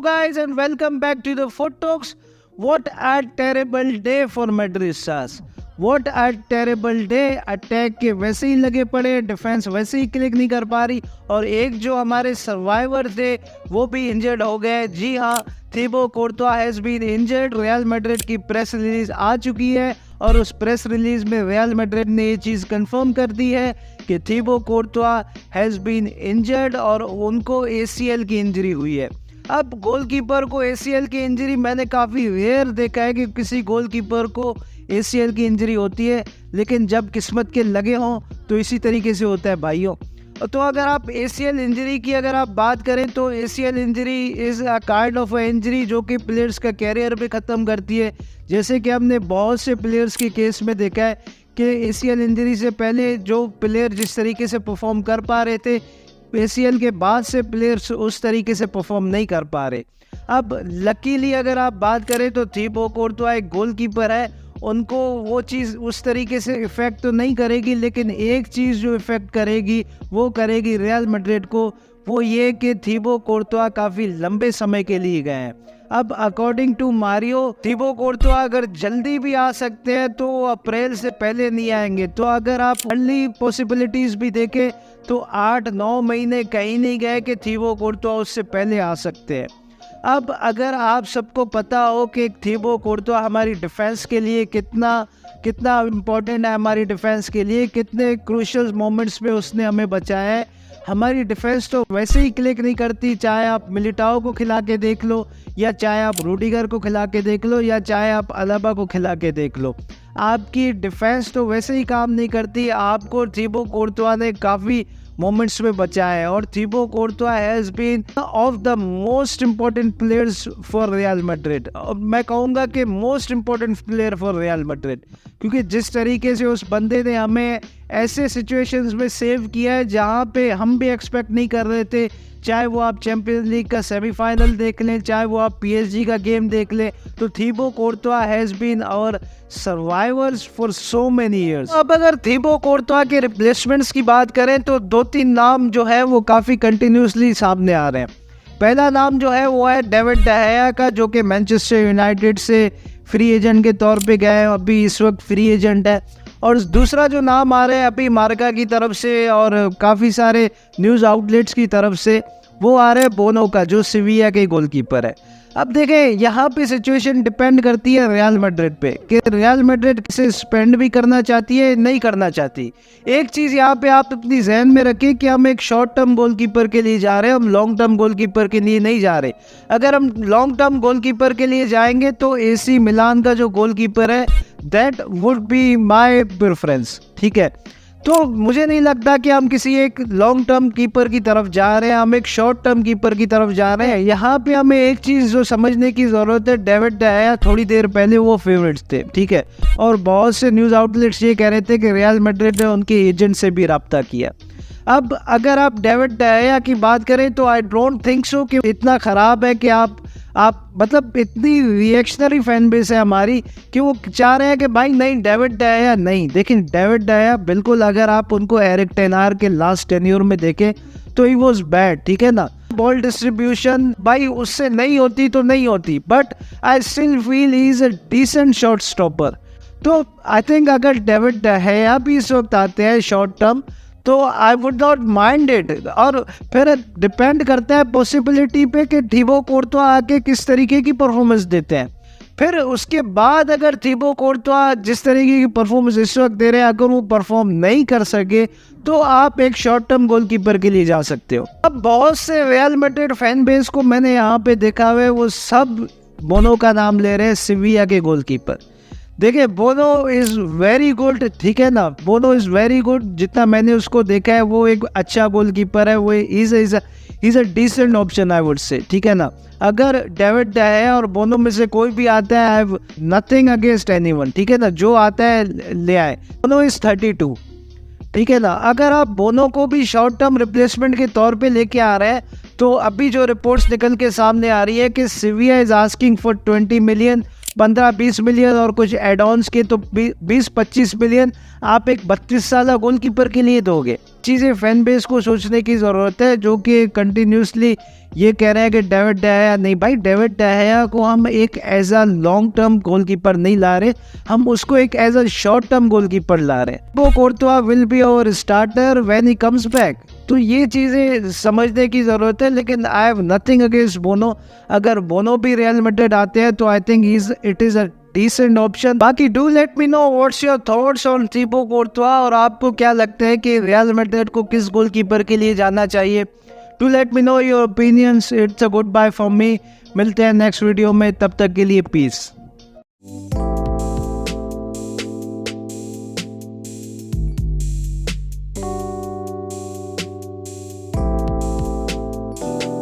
Hello guys and welcome back to the Foot Talks. What a terrible day for Madridistas. What a terrible day. Attack के वैसे ही लगे पड़े, defence वैसे ही click नहीं कर पा रही और एक जो हमारे सर्वाइवर थे वो भी इंजर्ड हो गए। जी हाँ, Thibaut Courtois has been injured. Real Madrid की प्रेस रिलीज आ चुकी है और उस प्रेस रिलीज में रियल मैड्रिड ने ये चीज़ कंफर्म कर दी है कि Thibaut Courtois has been injured और उनको ACL की इंजरी हुई है। अब गोलकीपर को ACL की इंजरी मैंने काफ़ी रेयर देखा है कि किसी गोलकीपर को ACL की इंजरी होती है, लेकिन जब किस्मत के लगे हों तो इसी तरीके से होता है भाइयों। तो अगर आप ACL इंजरी की अगर आप बात करें तो ACL injury is a kind of a injury जो कि प्लेयर्स का कैरियर भी ख़त्म करती है। जैसे कि हमने बहुत से प्लेयर्स के केस में देखा है कि ACL इंजरी से पहले जो प्लेयर जिस तरीके से परफॉर्म कर पा रहे थे, ACL के बाद से प्लेयर्स उस तरीके से परफॉर्म नहीं कर पा रहे। अब लकीली अगर आप बात करें तो थीबो कोर्तोआ एक गोलकीपर है, उनको वो चीज़ उस तरीके से इफ़ेक्ट तो नहीं करेगी, लेकिन एक चीज़ जो इफ़ेक्ट करेगी वो करेगी रियल मैड्रिड को, वो ये कि थीबो कोर्तोआ काफ़ी लंबे समय के लिए गए हैं। अब according to Mario, Thibaut Courtois अगर जल्दी भी आ सकते हैं तो अप्रैल से पहले नहीं आएंगे। तो अगर आप अर्ली पॉसिबिलिटीज़ भी देखें तो 8-9 महीने कहीं नहीं गए कि थीबो कोर्तोआ उससे पहले आ सकते हैं। अब अगर आप सबको पता हो कि थीबो कोर्तोआ हमारी डिफेंस के लिए कितना इम्पोर्टेंट है, हमारी डिफेंस के लिए कितने क्रूशियल मोमेंट्स में उसने हमें बचाया है। हमारी डिफेंस तो वैसे ही क्लिक नहीं करती, चाहे आप मिलिटाओ को खिला के देख लो या चाहे आप रूडिगर को खिला के देख लो या चाहे आप अलाबा को खिला के देख लो, आपकी डिफेंस तो वैसे ही काम नहीं करती। आपको थीबो कोर्तोआ ने काफ़ी मोमेंट्स में बचाया है और Thibaut Courtois has been of the most important players for Real Madrid. मैं कहूँगा कि most important player for Real Madrid, क्योंकि जिस तरीके से उस बंदे ने हमें ऐसे सिचुएशंस में सेव किया है जहाँ पे हम भी एक्सपेक्ट नहीं कर रहे थे। चाहे वो आप चैंपियंस लीग का सेमीफाइनल देख लें, चाहे वो आप PSG का गेम देख लें, तो Thibaut Courtois has been our survivors for so many years. अब अगर थीबो कोर्तोआ के रिप्लेसमेंट्स की बात करें तो 2-3 नाम जो है वो काफ़ी कंटिन्यूसली सामने आ रहे हैं। पहला नाम जो है वो है डेविड de Gea का, जो कि मैनचेस्टर यूनाइटेड से फ्री एजेंट के तौर पे गए हैं, अभी इस वक्त फ्री एजेंट है। और दूसरा जो नाम आ रहा है अभी मार्का की तरफ से और काफ़ी सारे न्यूज़ आउटलेट्स की तरफ से, वो आ रहे हैं बोनो का, जो सिविया के गोलकीपर है। अब देखें, यहाँ पे सिचुएशन डिपेंड करती है रियल मैड्रिड पे कि रियल मैड्रिड किसे स्पेंड भी करना चाहती है नहीं करना चाहती। एक चीज़ यहाँ पे आप अपनी जहन में रखें कि हम एक शॉर्ट टर्म गोलकीपर के लिए जा रहे हैं, हम लॉन्ग टर्म गोलकीपर के लिए नहीं जा रहे। अगर हम लॉन्ग टर्म गोलकीपर के लिए जाएंगे तो AC मिलान का जो गोलकीपर है that would be my preference, ठीक है। तो मुझे नहीं लगता कि हम किसी एक लॉन्ग टर्म कीपर की तरफ जा रहे हैं, हम एक शॉर्ट टर्म कीपर की तरफ जा रहे हैं। यहाँ पे हमें एक चीज़ जो समझने की ज़रूरत है, डेविड de Gea थोड़ी देर पहले वो फेवरेट्स थे, ठीक है, और बहुत से न्यूज़ आउटलेट्स ये कह रहे थे कि रियल मैड्रिड ने उनके एजेंट से भी रब्ता किया। अब अगर आप डेविड de Gea की बात करें तो आई डोंट थिंक सो कि इतना ख़राब है कि आप मतलब इतनी रिएक्शनरी फैन बेस है हमारी कि वो चाह रहे हैं कि भाई नहीं डेविड de Gea नहीं। लेकिन डेविड de Gea बिल्कुल, अगर आप उनको एरिक टेन हाग के लास्ट टेन्योर में देखें तो ही वॉज बैड, ठीक है ना। बॉल डिस्ट्रीब्यूशन भाई उससे नहीं होती तो नहीं होती, but I still feel he is a decent shot stopper. तो आई थिंक अगर डेविड de Gea भी इस वक्त आते हैं शॉर्ट टर्म तो I would not mind it. और फिर डिपेंड करता है पॉसिबिलिटी पे कि थीबो कोर्तोआ आके किस तरीके की परफॉर्मेंस देते हैं। फिर उसके बाद अगर थीबो कोर्तोआ जिस तरीके की परफॉर्मेंस इस वक्त दे रहे हैं, अगर वो परफॉर्म नहीं कर सके तो आप एक शॉर्ट टर्म गोलकीपर के लिए जा सकते हो। अब बहुत से रियल मैड्रिड फैन बेस को मैंने यहाँ पे देखा हुआ है, वो सब बोनो का नाम ले रहे हैं, सिविया के गोलकीपर। देखिए, बोनो इज़ वेरी गुड, ठीक है ना, बोनो इज़ वेरी गुड। जितना मैंने उसको देखा है वो एक अच्छा गोलकीपर है, वो is a decent option I would say, ठीक है ना। अगर डेविड de Gea और बोनो में से कोई भी आता है, आई हैव नथिंग अगेंस्ट एनीवन, ठीक है ना, जो आता है ले आए। बोनो इज़ 32, ठीक है ना। अगर आप बोनो को भी शॉर्ट टर्म रिप्लेसमेंट के तौर पे लेके आ रहे हैं तो अभी जो रिपोर्ट्स निकल के सामने आ रही है कि Sevilla is asking for 20 million 15-20 million और कुछ एड ऑन्स के तो 20-25 मिलियन आप एक 32 साल गोलकीपर के लिए दोगे। चीज़ें फैन बेस को सोचने की ज़रूरत है, जो कि कंटिन्यूसली ये कह रहे हैं कि डेविड de Gea नहीं भाई, डेविड de Gea को हम एक as a long term goalkeeper नहीं ला रहे, हम उसको एक as a short term goalkeeper ला रहे हैं। वो Courtois will be our starter when he comes back. तो ये चीज़ें समझने की ज़रूरत है। लेकिन I have nothing against Bono, अगर बोनो भी रियल मैड्रिड आते हैं तो I think it is a decent option. बाकी do let me know what's your thoughts on थिबो कोर्तवा, और आपको क्या लगता है कि रियल मैड्रिड को किस गोलकीपर के लिए जाना चाहिए। Do let me know your opinions. It's a goodbye from me. मिलते हैं नेक्स्ट वीडियो में, तब तक के लिए पीस।